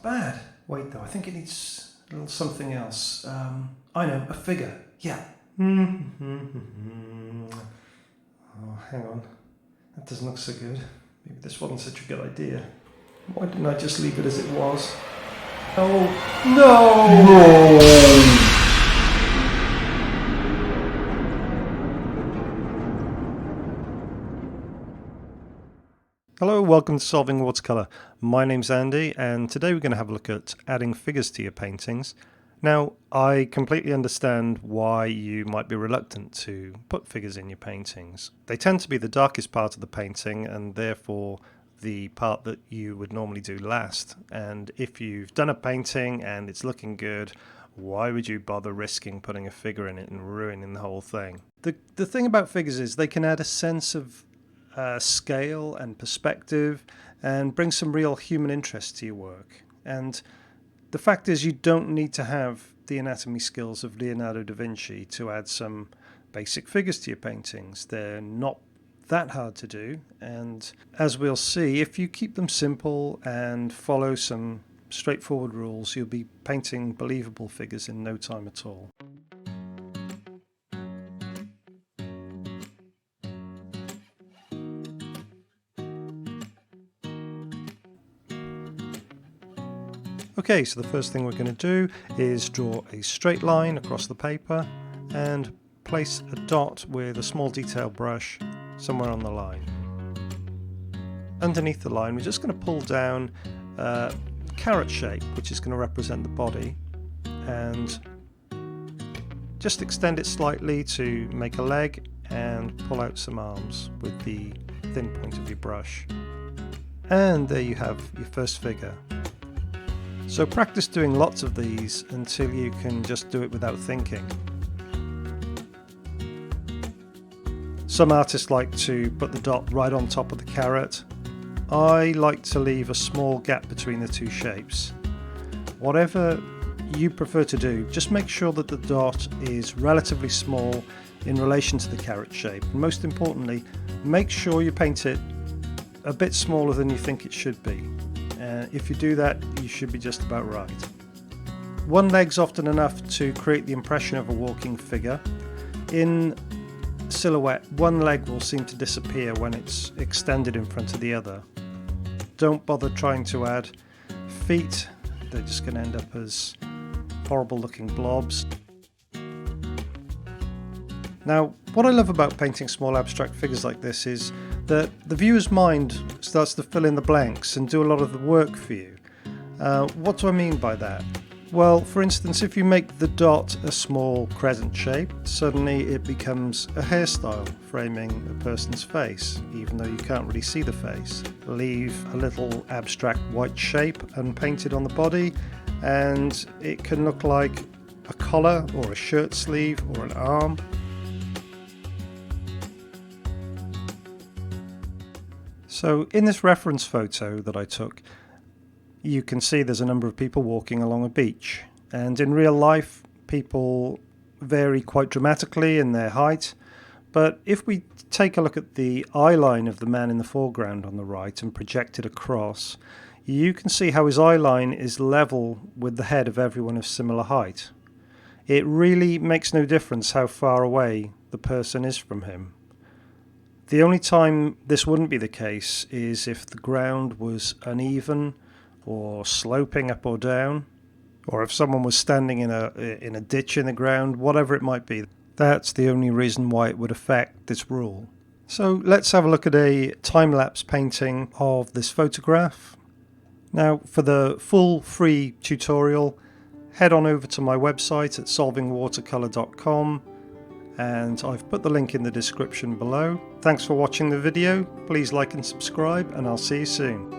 not bad. Wait though, I think it needs a little something else. I know, a figure. Yeah. Oh, hang on. That doesn't look so good. Maybe this wasn't such a good idea. Why didn't I just leave it as it was? Oh, no! Hello, welcome to Solving Watercolour. My name's Andy, and today we're going to have a look at adding figures to your paintings. Now, I completely understand why you might be reluctant to put figures in your paintings. They tend to be the darkest part of the painting, and therefore the part that you would normally do last. And if you've done a painting and it's looking good, why would you bother risking putting a figure in it and ruining the whole thing? The thing about figures is they can add a sense of scale and perspective and bring some real human interest to your work. And the fact is, you don't need to have the anatomy skills of Leonardo da Vinci to add some basic figures to your paintings. They're not that hard to do, and as we'll see, if you keep them simple and follow some straightforward rules, you'll be painting believable figures in no time at all. Okay, so the first thing we're going to do is draw a straight line across the paper and place a dot with a small detail brush somewhere on the line. Underneath the line, we're just going to pull down a carrot shape, which is going to represent the body, and just extend it slightly to make a leg and pull out some arms with the thin point of your brush. And there you have your first figure. So practice doing lots of these until you can just do it without thinking. Some artists like to put the dot right on top of the carrot. I like to leave a small gap between the two shapes. Whatever you prefer to do, just make sure that the dot is relatively small in relation to the carrot shape. And most importantly, make sure you paint it a bit smaller than you think it should be. If you do that, you should be just about right. One leg's often enough to create the impression of a walking figure. In silhouette, one leg will seem to disappear when it's extended in front of the other. Don't bother trying to add feet, they're just going to end up as horrible looking blobs. Now, what I love about painting small abstract figures like this is that the viewer's mind starts to fill in the blanks and do a lot of the work for you. What do I mean by that? Well, for instance, if you make the dot a small crescent shape, suddenly it becomes a hairstyle framing a person's face, even though you can't really see the face. Leave a little abstract white shape unpainted on the body, and it can look like a collar or a shirt sleeve or an arm. So in this reference photo that I took, you can see there's a number of people walking along a beach. And in real life, people vary quite dramatically in their height. But if we take a look at the eye line of the man in the foreground on the right and project it across, you can see how his eye line is level with the head of everyone of similar height. It really makes no difference how far away the person is from him. The only time this wouldn't be the case is if the ground was uneven or sloping up or down, or if someone was standing in a ditch in the ground, whatever it might be. That's the only reason why it would affect this rule. So let's have a look at a time-lapse painting of this photograph. Now, for the full free tutorial, head on over to my website at solvingwatercolor.com. and I've put the link in the description below. Thanks for watching the video. Please like and subscribe, and I'll see you soon.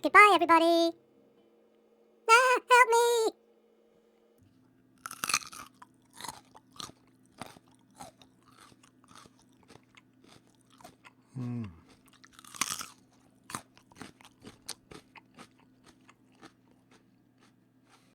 Goodbye, everybody. Ah, help me. Mm.